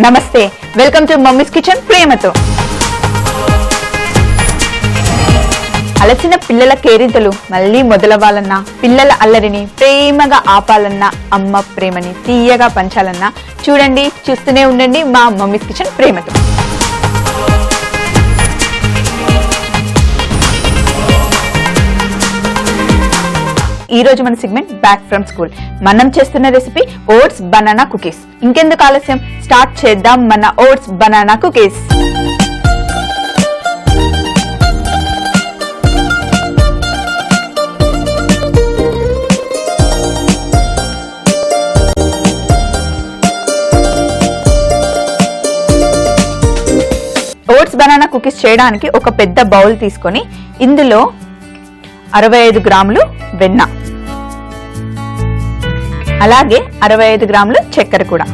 నమస్తే, welcome to mummies kitchen ప్రేమతో. అలసిన పిల్లల కేరింతలు మళ్ళీ మొదలవ్వాలన్నా, పిల్లల అల్లరిని ప్రేమగా ఆపాలన్నా, అమ్మ ప్రేమని తీయగా పంచాలన్నా చూడండి, చూస్తూనే ఉండండి మా మమ్మీస్ కిచెన్ ప్రేమతో. ఈ రోజు మన సెగ్మెంట్ బ్యాక్ ఫ్రమ్ స్కూల్. మనం చేస్తున్న రెసిపీ ఓట్స్ బనానా కుకీస్. ఇంకెందుకు ఆలస్యం, స్టార్ట్ చేద్దాం మన oats banana cookies. Oats banana cookies చేయడానికి ఒక పెద్ద బౌల్ తీసుకొని ఇందులో 65 గ్రాములు వెన్న, అలాగే 65 గ్రాములు చక్కెర కూడా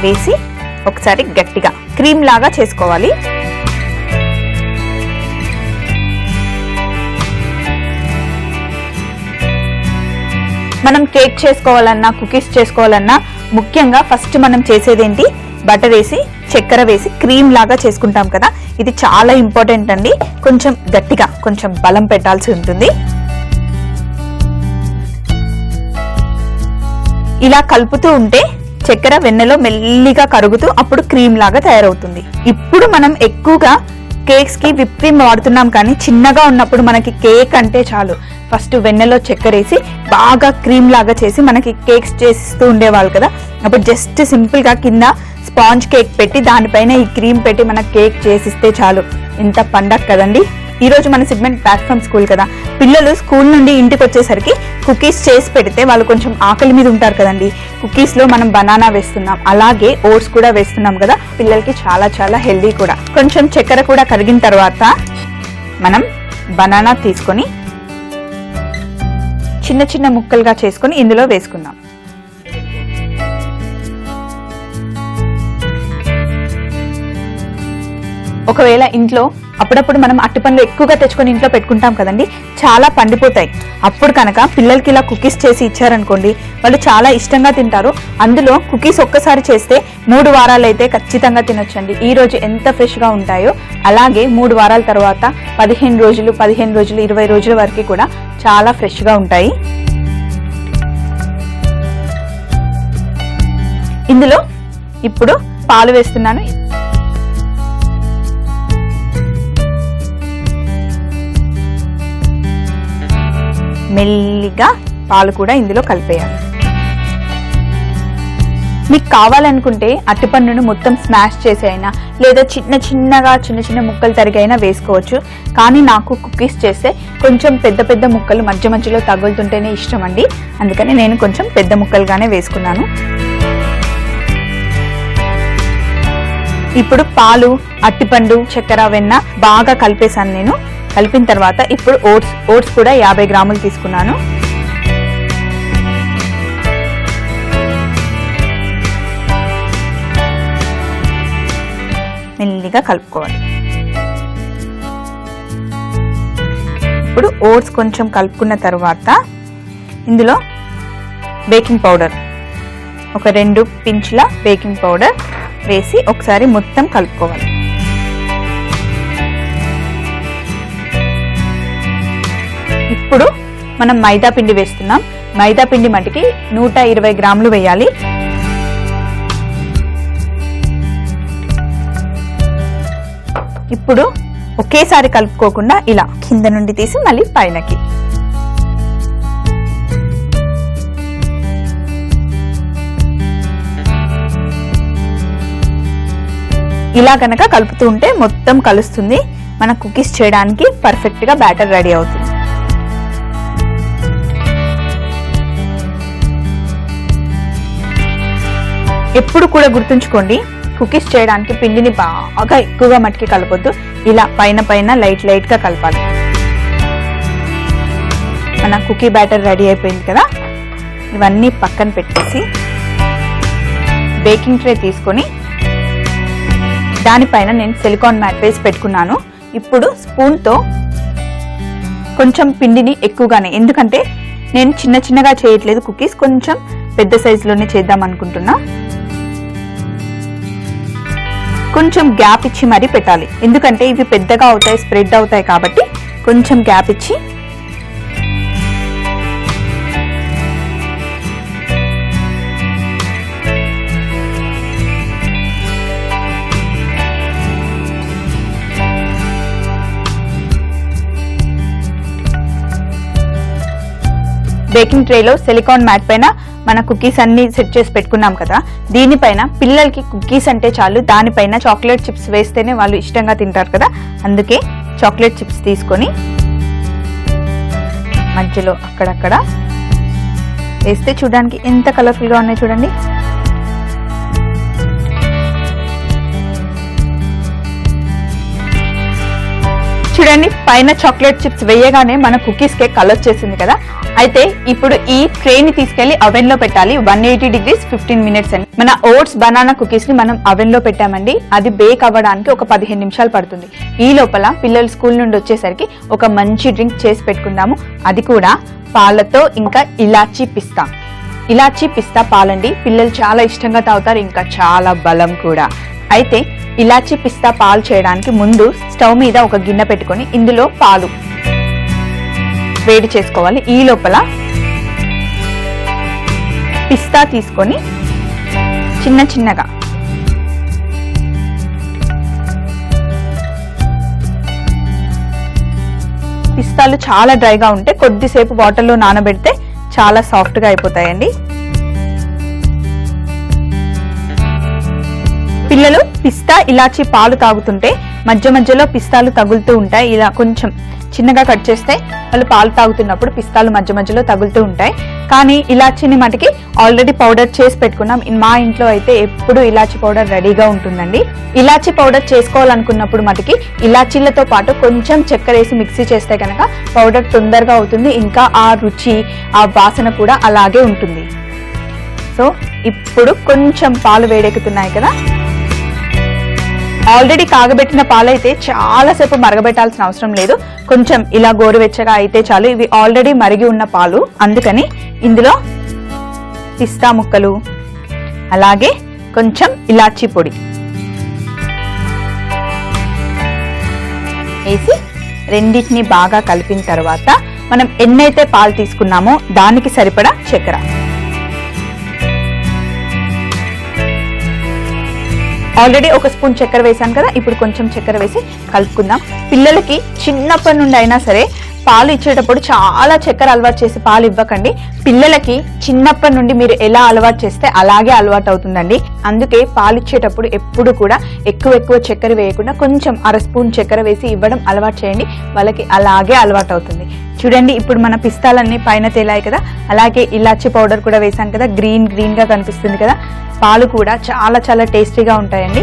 వేసి ఒకసారి గట్టిగా క్రీమ్ లాగా చేసుకోవాలి. మనం కేక్ చేసుకోవాలన్నా, కుకీస్ చేసుకోవాలన్నా ముఖ్యంగా ఫస్ట్ మనం చేసేదేంటి, బటర్ వేసి చక్కెర వేసి క్రీమ్ లాగా చేసుకుంటాం కదా. ఇది చాలా ఇంపార్టెంట్ అండి. కొంచెం గట్టిగా, కొంచెం బలం పెట్టాల్సి ఉంటుంది. ఇలా కలుపుతూ ఉంటే చక్కెర వెన్నెలో మెల్లిగా కరుగుతూ అప్పుడు క్రీమ్ లాగా తయారవుతుంది. ఇప్పుడు మనం ఎక్కువగా కేక్స్ కి విప్ క్రీమ్ వాడుతున్నాం, కానీ చిన్నగా ఉన్నప్పుడు మనకి కేక్ అంటే చాలు ఫస్ట్ వెన్నెలో చక్కెర వేసి బాగా క్రీమ్ లాగా చేసి మనకి కేక్స్ చేసిస్తూ ఉండేవాళ్ళు కదా. అప్పుడు జస్ట్ సింపుల్ గా కింద స్పాంజ్ కేక్ పెట్టి దానిపైన ఈ క్రీమ్ పెట్టి మనకు కేక్ చేసిస్తే చాలు. ఇంత పండగ కదండి. ఈ రోజు మన సెగ్మెంట్ బ్యాక్ ఫ్రమ్ స్కూల్ కదా. పిల్లలు స్కూల్ నుండి ఇంటికి వచ్చేసరికి కుకీస్ చేసి పెడితే వాళ్ళు కొంచెం ఆకలి మీద ఉంటారు కదండి. కుకీస్ లో మనం బనానా వేస్తున్నాం, అలాగే ఓట్స్ కూడా వేస్తున్నాం కదా. పిల్లలకి చాలా చాలా హెల్దీ కూడా. కొంచెం చక్కెర కూడా కరిగిన తర్వాత మనం బనానా తీసుకొని చిన్న చిన్న ముక్కలుగా చేసుకొని ఇందులో వేసుకుందాం. ఒకవేళ ఇంట్లో అప్పుడప్పుడు మనం అరటిపండ్లు ఎక్కువగా తెచ్చుకొని ఇంట్లో పెట్టుకుంటాం కదండి, చాలా పండిపోతాయి. అప్పుడు కనుక పిల్లలకి ఇలా కుకీస్ చేసి ఇచ్చారనుకోండి, వాళ్ళు చాలా ఇష్టంగా తింటారు. అందులో కుకీస్ ఒక్కసారి చేస్తే 3 వారాలు అయితే ఖచ్చితంగా తినొచ్చండి. ఈ రోజు ఎంత ఫ్రెష్గా ఉంటాయో అలాగే 3 వారాల తర్వాత 15 రోజులు, 20 రోజుల వరకు కూడా చాలా ఫ్రెష్గా ఉంటాయి. ఇందులో ఇప్పుడు పాలు వేస్తున్నాను. మెల్లిగా పాలు కూడా ఇందులో కలిపేయాలి. మీకు కావాలనుకుంటే అరటిపండును మొత్తం స్మాష్ చేసి అయినా, లేదా చిన్న చిన్న ముక్కలు తరిగి అయినా వేసుకోవచ్చు. కానీ నాకు కుకీస్ చేస్తే కొంచెం పెద్ద ముక్కలు మధ్య మధ్యలో తగులుతుంటేనే ఇష్టం అండి. అందుకని నేను కొంచెం పెద్ద ముక్కలుగానే వేసుకున్నాను. ఇప్పుడు పాలు, అరటిపండు, చక్కెర, వెన్న బాగా కలిపేశాను నేను. కలిపిన తర్వాత ఇప్పుడు ఓట్స్ కూడా 50 గ్రాములు తీసుకున్నాను. మెల్లిగా కలుపుకోవాలి. ఇప్పుడు ఓట్స్ కొంచెం కలుపుకున్న తర్వాత ఇందులో బేకింగ్ పౌడర్, ఒక 2 పించ్ల బేకింగ్ పౌడర్ వేసి ఒకసారి మొత్తం కలుపుకోవాలి. ఇప్పుడు మనం మైదా పిండి వేస్తున్నాం. మైదా పిండి మటుకి 120 గ్రాములు వేయాలి. ఇప్పుడు ఒకేసారి కలుపుకోకుండా ఇలా కింద నుండి తీసి మళ్ళీ పైనకి. ఇలా కనుక కలుపుతూ ఉంటే మొత్తం కలుస్తుంది. మన కుకీస్ చేయడానికి పర్ఫెక్ట్ గా బ్యాటర్ రెడీ అవుతుంది. ఎప్పుడు కూడా గుర్తుంచుకోండి, కుకీస్ చేయడానికి పిండిని బాగా ఎక్కువగా మట్టికి కలపొద్దు. ఇలా పైన లైట్ గా కలపాలి. మన కుకీ బ్యాటర్ రెడీ అయిపోయింది కదా. ఇవన్నీ పక్కన పెట్టేసి బేకింగ్ ట్రే తీసుకొని దానిపైన నేను సిలికాన్ మ్యాట్ వేసి పెట్టుకున్నాను. ఇప్పుడు స్పూన్తో కొంచెం పిండిని ఎక్కువగానే, ఎందుకంటే నేను చిన్నగా చేయట్లేదు కుకీస్, కొంచెం పెద్ద సైజులోనే చేద్దాం అనుకుంటున్నా. కొంచెం గ్యాప్ ఇచ్చి మరీ పెట్టాలి, ఎందుకంటే ఇవి పెద్దగా అవుతాయి, స్ప్రెడ్ అవుతాయి కాబట్టి కొంచెం గ్యాప్ ఇచ్చి. బేకింగ్ ట్రేలో సిలికాన్ మ్యాట్ పైన మన కుకీస్ అన్ని సెట్ చేసి పెట్టుకున్నాం కదా, దీనిపైన పిల్లలకి కుకీస్ అంటే చాలు, దానిపైన చాక్లెట్ చిప్స్ వేస్తేనే వాళ్ళు ఇష్టంగా తింటారు కదా, అందుకే చాక్లెట్ చిప్స్ తీసుకొని మధ్యలో అక్కడక్కడ వేస్తే చూడడానికి ఎంత కలర్ఫుల్గా ఉన్నాయి చూడండి. చూడండి పైన చాక్లెట్ చిప్స్ వేయగానే మన కుకీస్ కే కలర్ వచ్చేసింది కదా. అయితే ఇప్పుడు ఈ ట్రేని తీసుకెళ్లి అవెన్ లో పెట్టాలి, 180 degrees 15 minutes అని. మన ఓట్స్ బనానా కుకీస్ ని మనం అవెన్ లో పెట్టామండి, అది బేక్ అవ్వడానికి ఒక 15 నిమిషాలు పడుతుంది. ఈ లోపల పిల్లలు స్కూల్ నుండి వచ్చేసరికి ఒక మంచి డ్రింక్ చేసి పెట్టుకుందాము, అది కూడా పాలతో ఇంకా ఇలాచీ పిస్తా. ఇలాచీ పిస్తా పాలండి, పిల్లలు చాలా ఇష్టంగా తాగుతారు, ఇంకా చాలా బలం కూడా. అయితే ఇలాచీ పిస్తా పాలు చేయడానికి ముందు స్టవ్ మీద ఒక గిన్నె పెట్టుకొని ఇందులో పాలు వేడి చేసుకోవాలి. ఈ లోపల పిస్తా తీసుకొని చిన్న చిన్నగా పిస్తాలు చాలా డ్రైగా ఉంటే కొద్దిసేపు వాటర్లో నానబెడితే చాలా సాఫ్ట్గా అయిపోతాయండి. పిల్లలు పిస్తా ఇలాచీ పాలు తాగుతుంటే మధ్య మధ్యలో పిస్తాలు తగులుతూ ఉంటాయి, ఇలా కొంచెం చిన్నగా కట్ చేస్తే వాళ్ళు పాలు తాగుతున్నప్పుడు పిస్తాలు మధ్య మధ్యలో తగులుతూ ఉంటాయి. కానీ ఇలాచీని మటుకి ఆల్రెడీ పౌడర్ చేసి పెట్టుకున్నాం, మా ఇంట్లో అయితే ఎప్పుడు ఇలాచీ పౌడర్ రెడీగా ఉంటుందండి. ఇలాచీ పౌడర్ చేసుకోవాలనుకున్నప్పుడు మటుకి ఇలాచీలతో పాటు కొంచెం చక్కెర వేసి మిక్సీ చేస్తే కనుక పౌడర్ తొందరగా అవుతుంది, ఇంకా ఆ రుచి ఆ వాసన కూడా అలాగే ఉంటుంది. సో ఇప్పుడు కొంచెం పాలు వేడెక్కుతున్నాయి కదా, ఆల్రెడీ కాగబెట్టిన పాలు అయితే చాలాసేపు మరగబెట్టాల్సిన అవసరం లేదు, కొంచెం ఇలా గోరువెచ్చగా అయితే చాలు. ఇవి ఆల్రెడీ మరిగి ఉన్న పాలు, అందుకని ఇందులో పిస్తా ముక్కలు అలాగే కొంచెం ఇలాచీ పొడి వేసి రెండింటిని బాగా కలిపిన తర్వాత మనం ఎన్నైతే పాలు తీసుకున్నామో దానికి సరిపడా చక్కెర, ఆల్రెడీ ఒక స్పూన్ చక్కెర వేసాను కదా, ఇప్పుడు కొంచెం చక్కెర వేసి కలుపుకుందాం. పిల్లలకి చిన్నప్పటి నుండి అయినా సరే పాలు ఇచ్చేటప్పుడు చాలా చక్కెర అలవాటు చేసి పాలు ఇవ్వకండి. పిల్లలకి చిన్నప్పటి నుండి మీరు ఎలా అలవాటు చేస్తే అలాగే అలవాటు అవుతుందండి. అందుకే పాలు ఇచ్చేటప్పుడు ఎప్పుడు కూడా ఎక్కువ చక్కెర వేయకుండా కొంచెం అర స్పూన్ చక్కెర వేసి ఇవ్వడం అలవాటు చేయండి, వాళ్ళకి అలాగే అలవాటు అవుతుంది. చూడండి ఇప్పుడు మన పిస్తాలన్నీ పైన తేలాయి కదా, అలాగే ఇలాచీ పౌడర్ కూడా వేసాం కదా, గ్రీన్ గా కనిపిస్తుంది కదా. పాలు కూడా చాలా టేస్టీగా ఉంటాయండి.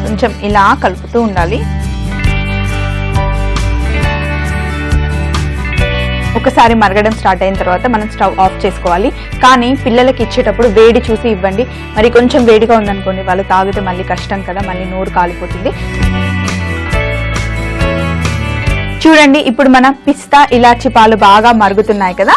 కొంచెం ఇలా కలుపుతూ ఉండాలి. ఒకసారి మరగడం స్టార్ట్ అయిన తర్వాత మనం స్టవ్ ఆఫ్ చేసుకోవాలి. కానీ పిల్లలకి ఇచ్చేటప్పుడు వేడి చూసి ఇవ్వండి, మరి కొంచెం వేడిగా ఉందనుకోండి వాళ్ళు తాగితే మళ్ళీ కష్టం కదా, మళ్ళీ నోరు కాలిపోతుంది. చూడండి ఇప్పుడు మన పిస్తా ఇలాచీ పాలు బాగా మరుగుతున్నాయి కదా,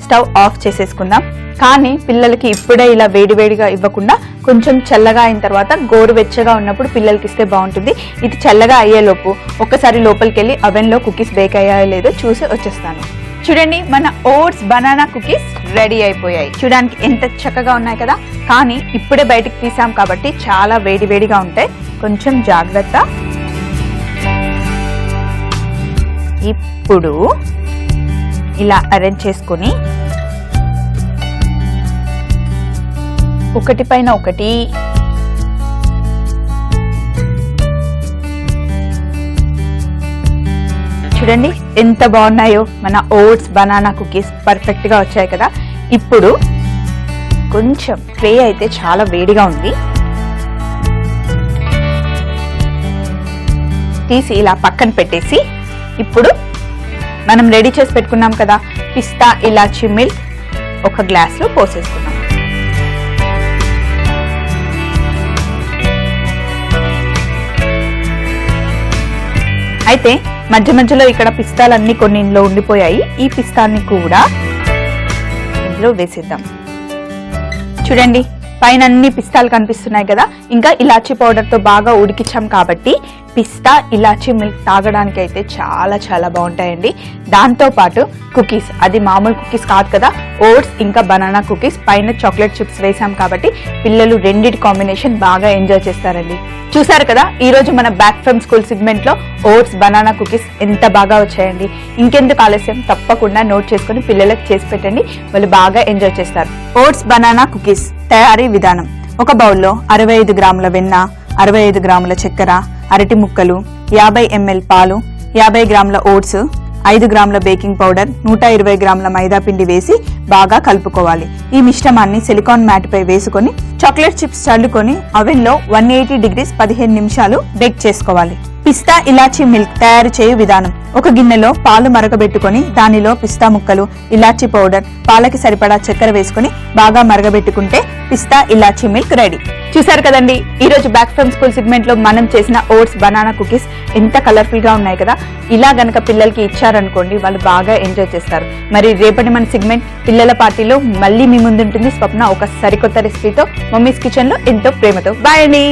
స్టవ్ ఆఫ్ చేసేసుకుందాం. కానీ పిల్లలకి ఇప్పుడే ఇలా వేడిగా ఇవ్వకుండా కొంచెం చల్లగా అయిన తర్వాత గోరువెచ్చగా ఉన్నప్పుడు పిల్లలకి ఇస్తే బాగుంటుంది. ఇది చల్లగా అయ్యేలోపు ఒక్కసారి లోపలికి వెళ్ళి అవెన్లో కుకీస్ బేక్ అయ్యాయో లేదో చూసి వచ్చేస్తాను. చూడండి మన ఓట్స్ బనానా కుకీస్ రెడీ అయిపోయాయి. చూడడానికి ఎంత చక్కగా ఉన్నాయి కదా, కానీ ఇప్పుడే బయటికి తీసాం కాబట్టి చాలా వేడిగా ఉంటాయి, కొంచెం జాగ్రత్త. ఇప్పుడు ఇలా అరేంజ్ చేసుకొని ఒకటి పైన ఒకటి చూడండి ఎంత బాగున్నాయో మన ఓట్స్ బనానా కుకీస్, పర్ఫెక్ట్ గా వచ్చాయి కదా. ఇప్పుడు కొంచెం ట్రే అయితే చాలా వేడిగా ఉంది, తీసి ఇలా పక్కన పెట్టేసి ఇప్పుడు మనం రెడీ చేసి పెట్టుకున్నాం కదా పిస్తా ఇలాచీ మిల్క్ ఒక గ్లాస్లో పోసేసుకున్నాం. అయితే మధ్యలో ఇక్కడ పిస్తాలన్నీ కొన్ని ఇందులో ఉండిపోయాయి, ఈ పిస్తాన్ని కూడా ఇందులో వేసేద్దాం. చూడండి పైన అన్ని పిస్తాలు కనిపిస్తున్నాయి కదా, ఇంకా ఇలాచీ పౌడర్ తో బాగా ఉడికించాం కాబట్టి పిస్తా ఇలాచీ మిల్క్ తాగడానికి అయితే చాలా చాలా బాగుంటాయండి. దాంతో పాటు కుకీస్, అది మామూలు కుకీస్ కాదు కదా, ఓట్స్ ఇంకా బనానా కుకీస్, పైన చాక్లెట్ చిప్స్ వేసాం కాబట్టి పిల్లలు రెండిటి కాంబినేషన్ బాగా ఎంజాయ్ చేస్తారండి. చూసారు కదా, ఈ రోజు మన బ్యాక్ ఫ్రమ్ స్కూల్ సెగ్మెంట్ లో ఓట్స్ బనానా కుకీస్ ఎంత బాగా వచ్చాయండి. ఇంకెందుకు ఆలస్యం, తప్పకుండా నోట్ చేసుకుని పిల్లలకు చేసి పెట్టండి, వాళ్ళు బాగా ఎంజాయ్ చేస్తారు. ఓట్స్ బనానా కుకీస్ తయారీ విధానం: ఒక బౌల్లో 65 గ్రాముల వెన్న, 65 గ్రాముల చక్కెర, అరటి ముక్కలు, 50 ml పాలు, 50 గ్రాముల ఓట్స్, 5 గ్రాముల బేకింగ్ పౌడర్, 120 గ్రాముల మైదా పిండి వేసి బాగా కలుపుకోవాలి. ఈ మిశ్రమాన్ని సిలికాన్ మ్యాట్ పై వేసుకొని చాక్లెట్ చిప్స్ చల్లుకొని అవెన్ లో 180 డిగ్రీస్ 15 నిమిషాలు బేక్ చేసుకోవాలి. పిస్తా ఇలాచీ మిల్క్ తయారు చేయు విధానం: ఒక గిన్నెలో పాలు మరగబెట్టుకొని దానిలో పిస్తా ముక్కలు, ఇలాచీ పౌడర్, పాలకి సరిపడా చక్కెర వేసుకొని బాగా మరగబెట్టుకుంటే పిస్తా ఇలాచీ మిల్క్ రెడీ. చూసారు కదండి, ఈ రోజు బ్యాక్ ఫ్రమ్ స్కూల్ సెగ్మెంట్ లో మనం చేసిన ఓట్స్ బనానా కుకీస్ ఎంత కలర్ఫుల్ గా ఉన్నాయి కదా. ఇలా గనక పిల్లలకి ఇచ్చారనుకోండి, వాళ్ళు బాగా ఎంజాయ్ చేస్తారు. మరి రేపటి మన సెగ్మెంట్ పిల్లల పార్టీలో మళ్ళీ మీ ముందుంటుంది స్వప్న ఒక సరికొత్త రెసిపీతో, మమ్మీస్ కిచెన్ లో ఎంతో ప్రేమతో. బాయ్ అండి.